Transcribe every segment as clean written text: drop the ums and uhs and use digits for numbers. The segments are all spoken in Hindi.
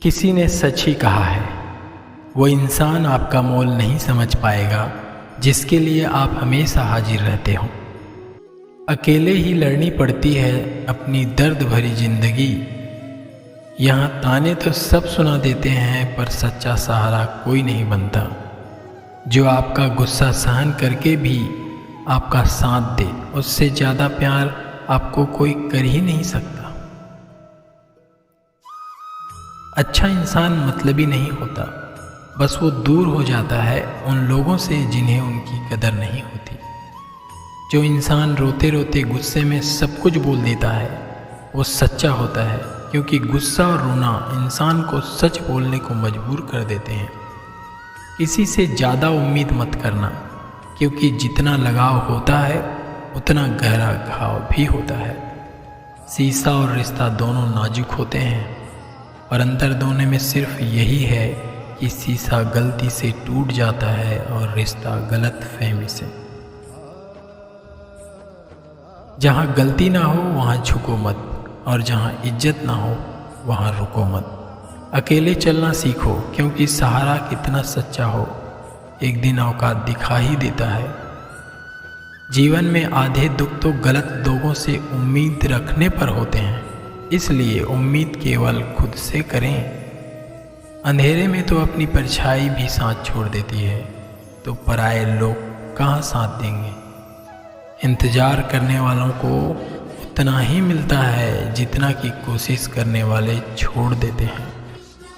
किसी ने सच ही कहा है, वो इंसान आपका मोल नहीं समझ पाएगा जिसके लिए आप हमेशा हाजिर रहते हो। अकेले ही लड़नी पड़ती है अपनी दर्द भरी जिंदगी। यहाँ ताने तो सब सुना देते हैं पर सच्चा सहारा कोई नहीं बनता। जो आपका गुस्सा सहन करके भी आपका साथ दे, उससे ज़्यादा प्यार आपको कोई कर ही नहीं सकता। अच्छा इंसान मतलबी नहीं होता, बस वो दूर हो जाता है उन लोगों से जिन्हें उनकी कदर नहीं होती। जो इंसान रोते रोते गुस्से में सब कुछ बोल देता है वो सच्चा होता है, क्योंकि गुस्सा और रोना इंसान को सच बोलने को मजबूर कर देते हैं। किसी से ज़्यादा उम्मीद मत करना, क्योंकि जितना लगाव होता है उतना गहरा घाव भी होता है। शीशा और रिश्ता दोनों नाजुक होते हैं, और अंतर दोनों में सिर्फ यही है कि शीशा गलती से टूट जाता है और रिश्ता गलत फहमी से। जहाँ गलती ना हो वहाँ झुको मत, और जहाँ इज्जत ना हो वहाँ रुको मत। अकेले चलना सीखो, क्योंकि सहारा कितना सच्चा हो एक दिन औकात दिखा ही देता है। जीवन में आधे दुख तो गलत लोगों से उम्मीद रखने पर होते हैं, इसलिए उम्मीद केवल खुद से करें। अंधेरे में तो अपनी परछाई भी साथ छोड़ देती है, तो पराये लोग कहाँ साथ देंगे। इंतज़ार करने वालों को उतना ही मिलता है जितना कि कोशिश करने वाले छोड़ देते हैं।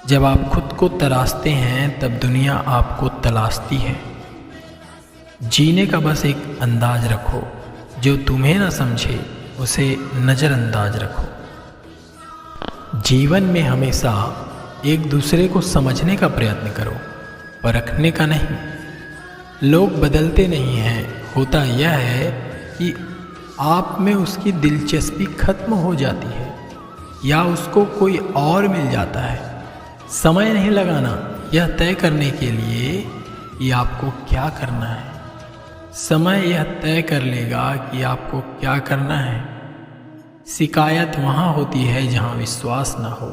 जब आप खुद को तराशते हैं तब दुनिया आपको तलाशती है। जीने का बस एक अंदाज रखो, जो तुम्हें ना समझे उसे नज़रअंदाज रखो। जीवन में हमेशा एक दूसरे को समझने का प्रयत्न करो, परखने का नहीं। लोग बदलते नहीं हैं, होता यह है कि आप में उसकी दिलचस्पी खत्म हो जाती है या उसको कोई और मिल जाता है। समय नहीं लगाना यह तय करने के लिए कि आपको क्या करना है। समय यह तय कर लेगा कि आपको क्या करना है। शिकायत वहाँ होती है जहाँ विश्वास ना हो।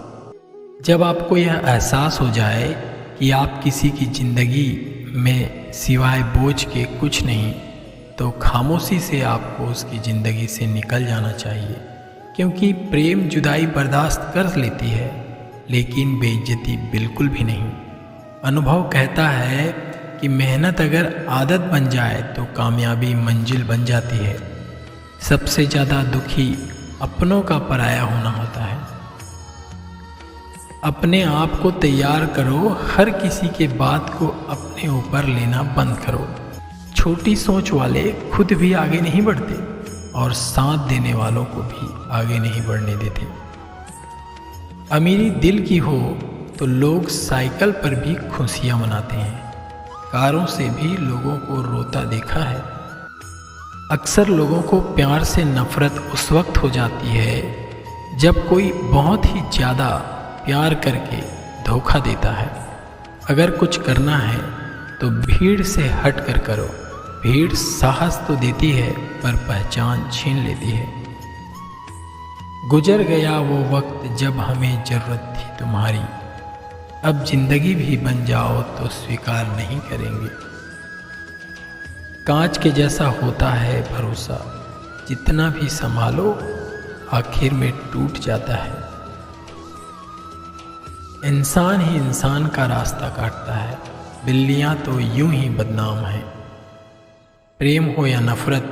जब आपको यह एहसास हो जाए कि आप किसी की ज़िंदगी में सिवाय बोझ के कुछ नहीं, तो खामोशी से आपको उसकी ज़िंदगी से निकल जाना चाहिए। क्योंकि प्रेम जुदाई बर्दाश्त कर लेती है, लेकिन बेइज्जती बिल्कुल भी नहीं। अनुभव कहता है कि मेहनत अगर आदत बन जाए तो कामयाबी मंजिल बन जाती है। सबसे ज़्यादा दुखी अपनों का पराया होना होता है। अपने आप को तैयार करो, हर किसी के बात को अपने ऊपर लेना बंद करो। छोटी सोच वाले खुद भी आगे नहीं बढ़ते और साथ देने वालों को भी आगे नहीं बढ़ने देते। अमीरी दिल की हो तो लोग साइकिल पर भी खुशियां मनाते हैं। कारों से भी लोगों को रोता देखा है। अक्सर लोगों को प्यार से नफरत उस वक्त हो जाती है जब कोई बहुत ही ज़्यादा प्यार करके धोखा देता है। अगर कुछ करना है तो भीड़ से हट कर करो। भीड़ साहस तो देती है पर पहचान छीन लेती है। गुजर गया वो वक्त जब हमें ज़रूरत थी तुम्हारी, अब जिंदगी भी बन जाओ तो स्वीकार नहीं करेंगे। कांच के जैसा होता है भरोसा, जितना भी संभालो आखिर में टूट जाता है। इंसान ही इंसान का रास्ता काटता है, बिल्लियां तो यूं ही बदनाम हैं। प्रेम हो या नफरत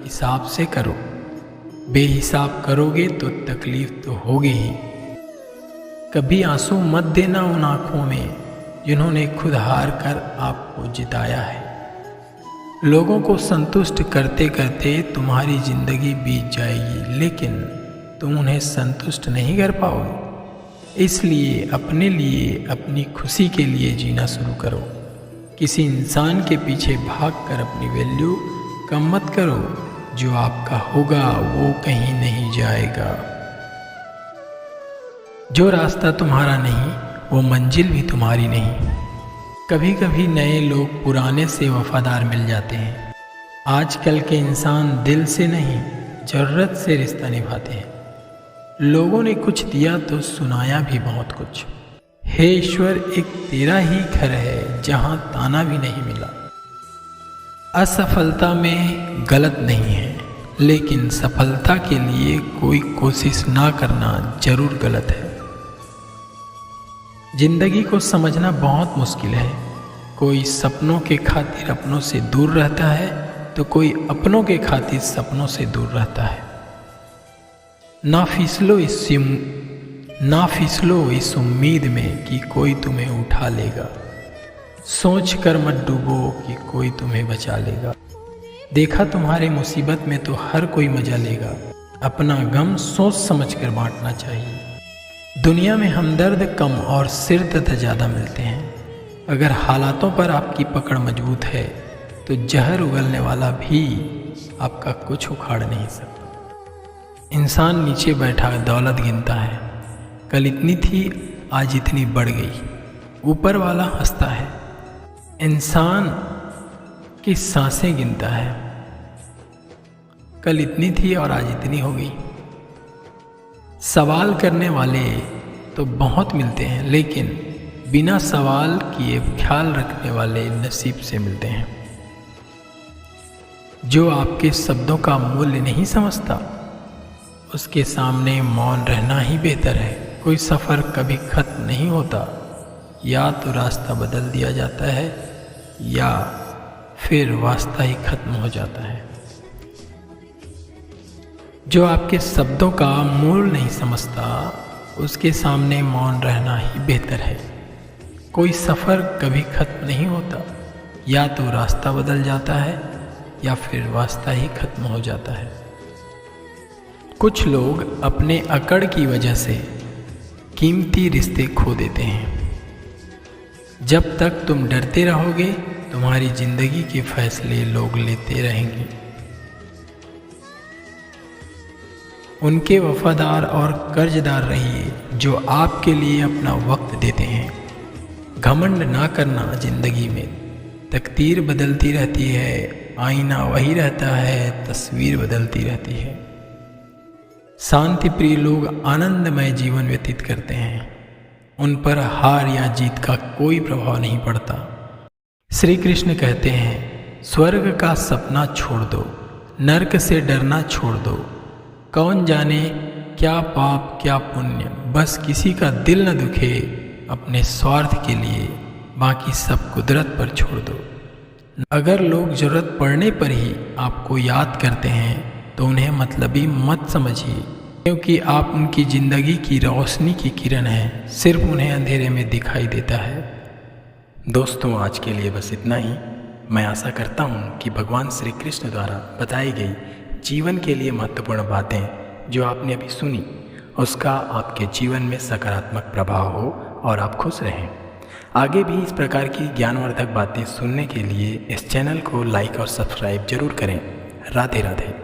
हिसाब से करो, बेहिसाब करोगे तो तकलीफ तो होगी ही। कभी आंसू मत देना उन आँखों में जिन्होंने खुद हार कर आपको जिताया है। लोगों को संतुष्ट करते करते तुम्हारी ज़िंदगी बीत जाएगी, लेकिन तुम उन्हें संतुष्ट नहीं कर पाओगे। इसलिए अपने लिए, अपनी खुशी के लिए जीना शुरू करो। किसी इंसान के पीछे भागकर अपनी वैल्यू कम मत करो। जो आपका होगा वो कहीं नहीं जाएगा। जो रास्ता तुम्हारा नहीं वो मंजिल भी तुम्हारी नहीं। कभी कभी नए लोग पुराने से वफादार मिल जाते हैं। आजकल के इंसान दिल से नहीं, ज़रूरत से रिश्ता निभाते हैं। लोगों ने कुछ दिया तो सुनाया भी बहुत कुछ। हे ईश्वर, एक तेरा ही घर है जहाँ ताना भी नहीं मिला। असफलता में गलत नहीं है, लेकिन सफलता के लिए कोई कोशिश ना करना जरूर गलत है। जिंदगी को समझना बहुत मुश्किल है। कोई सपनों के खातिर अपनों से दूर रहता है तो कोई अपनों के खातिर सपनों से दूर रहता है। ना फिसलो इस उम्मीद में कि कोई तुम्हें उठा लेगा। सोच कर मत डूबो कि कोई तुम्हें बचा लेगा। देखा तुम्हारे मुसीबत में तो हर कोई मजा लेगा। अपना गम सोच समझ कर बांटना चाहिए। दुनिया में हमदर्द कम और सिर दर्द ज़्यादा मिलते हैं। अगर हालातों पर आपकी पकड़ मजबूत है तो जहर उगलने वाला भी आपका कुछ उखाड़ नहीं सकता। इंसान नीचे बैठा दौलत गिनता है। कल इतनी थी, आज इतनी बढ़ गई। ऊपर वाला हंसता है। इंसान की सांसें गिनता है। कल इतनी थी और आज इतनी हो गई। सवाल करने वाले तो बहुत मिलते हैं, लेकिन बिना सवाल किए ख्याल रखने वाले नसीब से मिलते हैं। जो आपके शब्दों का मूल्य नहीं समझता, उसके सामने मौन रहना ही बेहतर है। कोई सफ़र कभी खत्म नहीं होता। या तो रास्ता बदल दिया जाता है या फिर वास्ता ही खत्म हो जाता है। जो आपके शब्दों का मूल नहीं समझता, उसके सामने मौन रहना ही बेहतर है। कोई सफ़र कभी खत्म नहीं होता। या तो रास्ता बदल जाता है या फिर वास्ता ही खत्म हो जाता है। कुछ लोग अपने अकड़ की वजह से कीमती रिश्ते खो देते हैं। जब तक तुम डरते रहोगे, तुम्हारी जिंदगी के फैसले लोग लेते रहेंगे। उनके वफादार और कर्जदार रहिए जो आपके लिए अपना वक्त देते हैं। घमंड ना करना। जिंदगी में तकदीर बदलती रहती है, आईना वही रहता है, तस्वीर बदलती रहती है। शांति प्रिय लोग आनंदमय जीवन व्यतीत करते हैं। उन पर हार या जीत का कोई प्रभाव नहीं पड़ता। श्री कृष्ण कहते हैं, स्वर्ग का सपना छोड़ दो, नरक से डरना छोड़ दो। कौन जाने क्या पाप क्या पुण्य, बस किसी का दिल न दुखे। अपने स्वार्थ के लिए बाकी सब कुदरत पर छोड़ दो। अगर लोग जरूरत पड़ने पर ही आपको याद करते हैं तो उन्हें मतलबी मत समझिए, क्योंकि आप उनकी ज़िंदगी की रोशनी की किरण हैं। सिर्फ उन्हें अंधेरे में दिखाई देता है। दोस्तों, आज के लिए बस इतना ही। मैं आशा करता हूँ कि भगवान श्री कृष्ण द्वारा बताई गई जीवन के लिए महत्वपूर्ण बातें जो आपने अभी सुनी, उसका आपके जीवन में सकारात्मक प्रभाव हो और आप खुश रहें। आगे भी इस प्रकार की ज्ञानवर्धक बातें सुनने के लिए इस चैनल को लाइक और सब्सक्राइब जरूर करें। राधे राधे।